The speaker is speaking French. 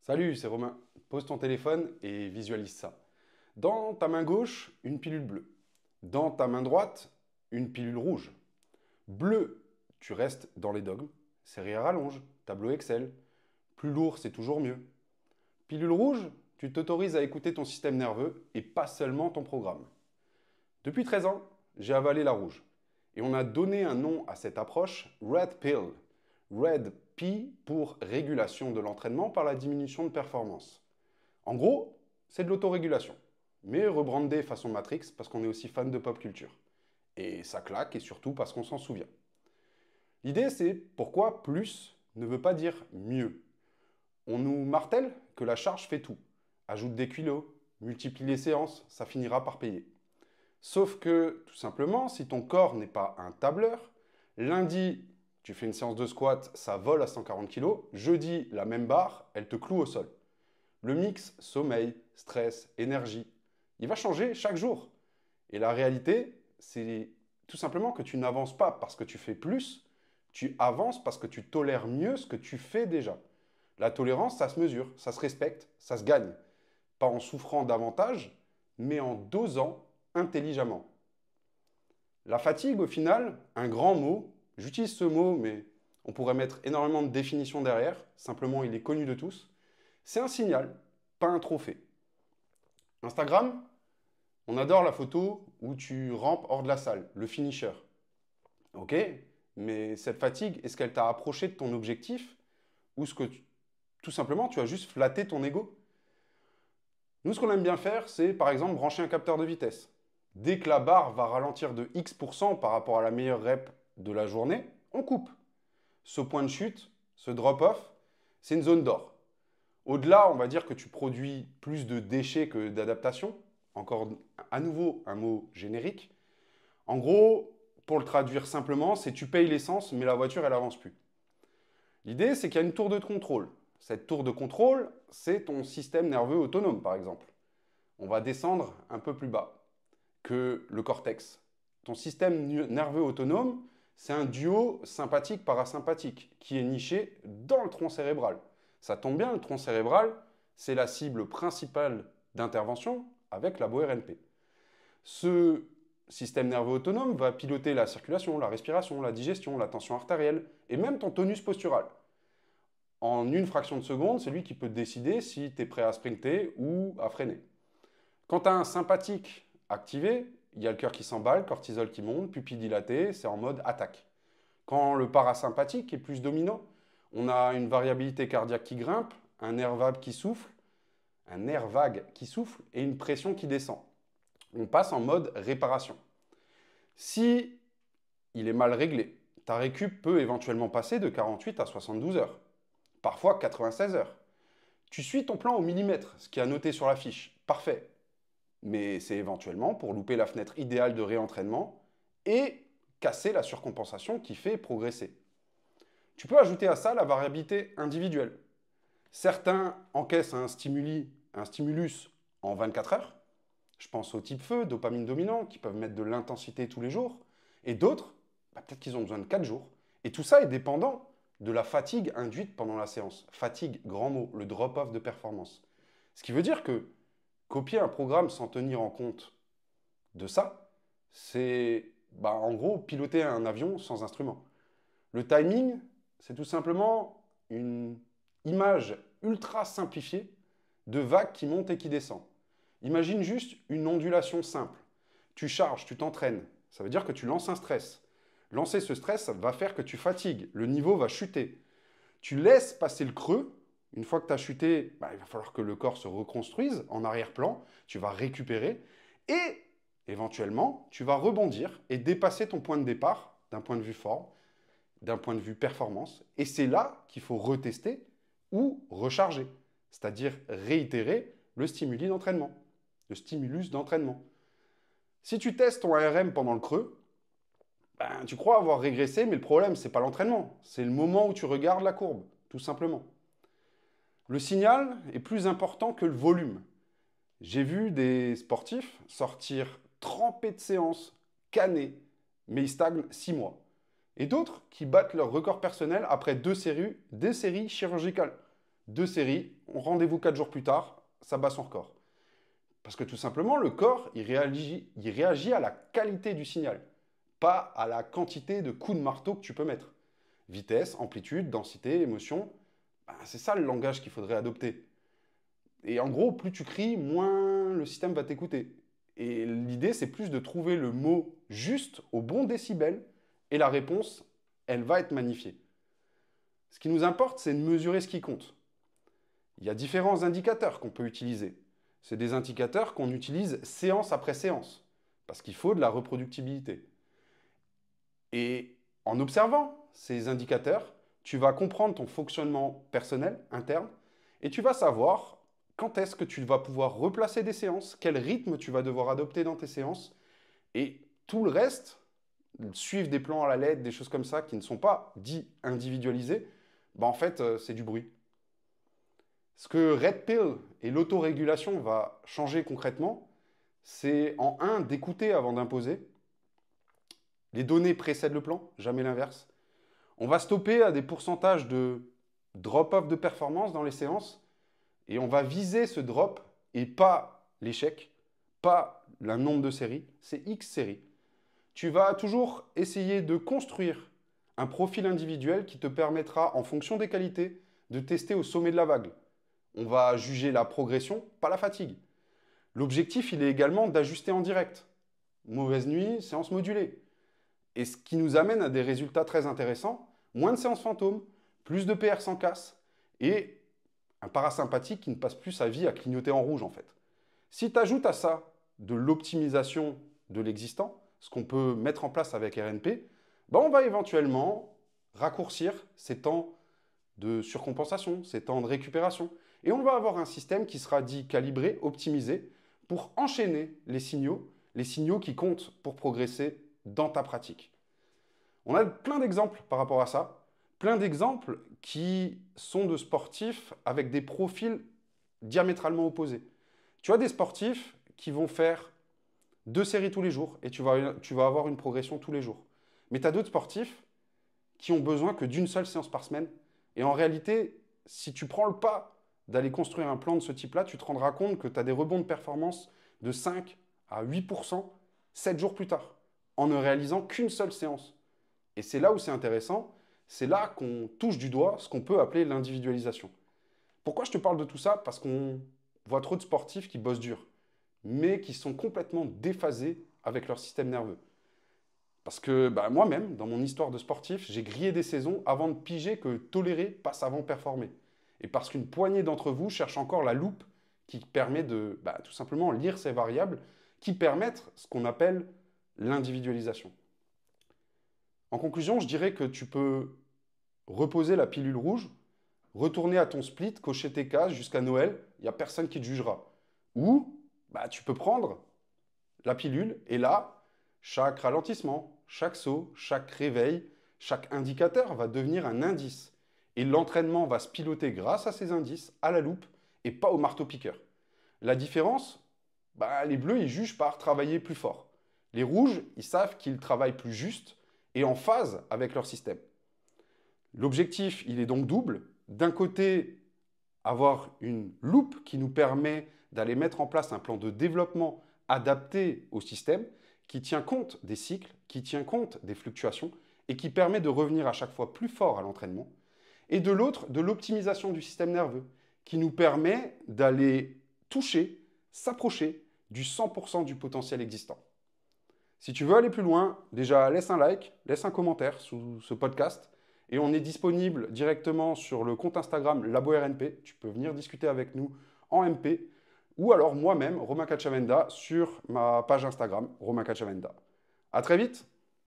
Salut, c'est Romain. Pose ton téléphone et visualise ça. Dans ta main gauche, une pilule bleue. Dans ta main droite, une pilule rouge. Bleu, tu restes dans les dogmes. Série à rallonge, tableau Excel. Plus lourd, c'est toujours mieux. Pilule rouge, tu t'autorises à écouter ton système nerveux et pas seulement ton programme. Depuis 13 ans, j'ai avalé la rouge. Et on a donné un nom à cette approche, Red Pill. Red P pour régulation de l'entraînement par la diminution de performance. En gros, c'est de l'autorégulation, mais rebrandé façon Matrix parce qu'on est aussi fan de pop culture. Et ça claque, et surtout parce qu'on s'en souvient. L'idée, c'est pourquoi plus ne veut pas dire mieux. On nous martèle que la charge fait tout. Ajoute des kilos, multiplie les séances, ça finira par payer. Sauf que, tout simplement, si ton corps n'est pas un tableur, lundi, tu fais une séance de squat, ça vole à 140 kg. Jeudi, la même barre, elle te cloue au sol. Le mix sommeil, stress, énergie, il va changer chaque jour. Et la réalité, c'est tout simplement que tu n'avances pas parce que tu fais plus, tu avances parce que tu tolères mieux ce que tu fais déjà. La tolérance, ça se mesure, ça se respecte, ça se gagne. Pas en souffrant davantage, mais en dosant intelligemment. La fatigue, au final, un grand mot. J'utilise ce mot, mais on pourrait mettre énormément de définitions derrière. Simplement, il est connu de tous. C'est un signal, pas un trophée. Instagram, on adore la photo où tu rampes hors de la salle, le finisher. Ok, mais cette fatigue, est-ce qu'elle t'a approché de ton objectif ou est-ce que tout simplement tu as juste flatté ton ego? Nous, ce qu'on aime bien faire, c'est par exemple brancher un capteur de vitesse. Dès que la barre va ralentir de X% par rapport à la meilleure rep de la journée, on coupe. Ce point de chute, ce drop-off, c'est une zone d'or. Au-delà, on va dire que tu produis plus de déchets que d'adaptation. Encore à nouveau un mot générique. En gros, pour le traduire simplement, c'est tu payes l'essence, mais la voiture, elle avance plus. L'idée, c'est qu'il y a une tour de contrôle. Cette tour de contrôle, c'est ton système nerveux autonome, par exemple. On va descendre un peu plus bas que le cortex. Ton système nerveux autonome, c'est un duo sympathique-parasympathique qui est niché dans le tronc cérébral. Ça tombe bien, le tronc cérébral, c'est la cible principale d'intervention avec la BORNP. Ce système nerveux autonome va piloter la circulation, la respiration, la digestion, la tension artérielle et même ton tonus postural. En une fraction de seconde, c'est lui qui peut décider si tu es prêt à sprinter ou à freiner. Quand tu as un sympathique activé, il y a le cœur qui s'emballe, cortisol qui monte, pupille dilatée, c'est en mode attaque. Quand le parasympathique est plus dominant, on a une variabilité cardiaque qui grimpe, un nerf vague qui souffle et une pression qui descend. On passe en mode réparation. Si il est mal réglé, ta récup peut éventuellement passer de 48 à 72 heures, parfois 96 heures. Tu suis ton plan au millimètre, ce qui est noté sur la fiche. Parfait. Mais c'est éventuellement pour louper la fenêtre idéale de réentraînement et casser la surcompensation qui fait progresser. Tu peux ajouter à ça la variabilité individuelle. Certains encaissent un stimulus en 24 heures. Je pense au type feu, dopamine dominant, qui peuvent mettre de l'intensité tous les jours. Et d'autres, peut-être qu'ils ont besoin de 4 jours. Et tout ça est dépendant de la fatigue induite pendant la séance. Fatigue, grand mot, le drop-off de performance. Ce qui veut dire que copier un programme sans tenir en compte de ça, c'est en gros piloter un avion sans instrument. Le timing, c'est tout simplement une image ultra simplifiée de vagues qui montent et qui descendent. Imagine juste une ondulation simple. Tu charges, tu t'entraînes. Ça veut dire que tu lances un stress. Lancer ce stress va faire que tu fatigues. Le niveau va chuter. Tu laisses passer le creux. Une fois que tu as chuté, il va falloir que le corps se reconstruise en arrière-plan. Tu vas récupérer. Et éventuellement, tu vas rebondir et dépasser ton point de départ d'un point de vue forme, d'un point de vue performance. Et c'est là qu'il faut retester ou recharger. C'est-à-dire réitérer le stimulus d'entraînement. Le stimulus d'entraînement. Si tu testes ton ARM pendant le creux, tu crois avoir régressé, mais le problème, ce n'est pas l'entraînement. C'est le moment où tu regardes la courbe, tout simplement. Le signal est plus important que le volume. J'ai vu des sportifs sortir trempés de séances, canés, mais ils stagnent 6 mois. Et d'autres qui battent leur record personnel après deux séries chirurgicales. 2 séries, rendez-vous 4 jours plus tard, ça bat son record. Parce que tout simplement, le corps, il réagit à la qualité du signal, pas à la quantité de coups de marteau que tu peux mettre. Vitesse, amplitude, densité, émotion, ben, c'est ça le langage qu'il faudrait adopter. Et en gros, plus tu cries, moins le système va t'écouter. Et l'idée, c'est plus de trouver le mot juste au bon décibel, et la réponse, elle va être magnifiée. Ce qui nous importe, c'est de mesurer ce qui compte. Il y a différents indicateurs qu'on peut utiliser. C'est des indicateurs qu'on utilise séance après séance, parce qu'il faut de la reproductibilité. Et en observant ces indicateurs, tu vas comprendre ton fonctionnement personnel, interne, et tu vas savoir quand est-ce que tu vas pouvoir replacer des séances, quel rythme tu vas devoir adopter dans tes séances, et tout le reste, suivre des plans à la lettre, des choses comme ça qui ne sont pas dits individualisés, ben en fait, c'est du bruit. Ce que Red Pill et l'autorégulation va changer concrètement, c'est en un, d'écouter avant d'imposer. Les données précèdent le plan, jamais l'inverse. On va stopper à des pourcentages de drop-off de performance dans les séances et on va viser ce drop et pas l'échec, pas le nombre de séries, c'est X séries. Tu vas toujours essayer de construire un profil individuel qui te permettra, en fonction des qualités, de tester au sommet de la vague. On va juger la progression, pas la fatigue. L'objectif, il est également d'ajuster en direct. Mauvaise nuit, séance modulée. Et ce qui nous amène à des résultats très intéressants, moins de séances fantômes, plus de PR sans casse, et un parasympathique qui ne passe plus sa vie à clignoter en rouge en fait. Si tu ajoutes à ça de l'optimisation de l'existant, ce qu'on peut mettre en place avec RNP, ben on va éventuellement raccourcir ces temps de surcompensation, ces temps de récupération. Et on va avoir un système qui sera dit calibré, optimisé, pour enchaîner les signaux qui comptent pour progresser dans ta pratique. On a plein d'exemples par rapport à ça, plein d'exemples qui sont de sportifs avec des profils diamétralement opposés. Tu as des sportifs qui vont faire 2 séries tous les jours et tu vas avoir une progression tous les jours. Mais tu as d'autres sportifs qui ont besoin que d'une seule séance par semaine. Et en réalité, si tu prends le pas d'aller construire un plan de ce type-là, tu te rendras compte que tu as des rebonds de performance de 5 à 8% 7 jours plus tard, en ne réalisant qu'une seule séance. Et c'est là où c'est intéressant, c'est là qu'on touche du doigt ce qu'on peut appeler l'individualisation. Pourquoi je te parle de tout ça? Parce qu'on voit trop de sportifs qui bossent dur, mais qui sont complètement déphasés avec leur système nerveux. Parce que moi-même, dans mon histoire de sportif, j'ai grillé des saisons avant de piger que tolérer passe avant performer. Et parce qu'une poignée d'entre vous cherche encore la loupe qui permet de tout simplement lire ces variables qui permettent ce qu'on appelle l'individualisation. En conclusion, je dirais que tu peux reposer la pilule rouge, retourner à ton split, cocher tes cases jusqu'à Noël, il n'y a personne qui te jugera. Ou tu peux prendre la pilule et là, chaque ralentissement, chaque saut, chaque réveil, chaque indicateur va devenir un indice. Et l'entraînement va se piloter grâce à ces indices, à la loupe, et pas au marteau-piqueur. La différence, les bleus, ils jugent par travailler plus fort. Les rouges, ils savent qu'ils travaillent plus juste et en phase avec leur système. L'objectif, il est donc double. D'un côté, avoir une loupe qui nous permet d'aller mettre en place un plan de développement adapté au système, qui tient compte des cycles, qui tient compte des fluctuations et qui permet de revenir à chaque fois plus fort à l'entraînement. Et de l'autre, de l'optimisation du système nerveux, qui nous permet d'aller toucher, s'approcher du 100% du potentiel existant. Si tu veux aller plus loin, déjà laisse un like, laisse un commentaire sous ce podcast. Et on est disponible directement sur le compte Instagram LaboRNP. Tu peux venir discuter avec nous en MP. Ou alors moi-même, Romain Cacciavenda, sur ma page Instagram, Romain Cacciavenda. À très vite!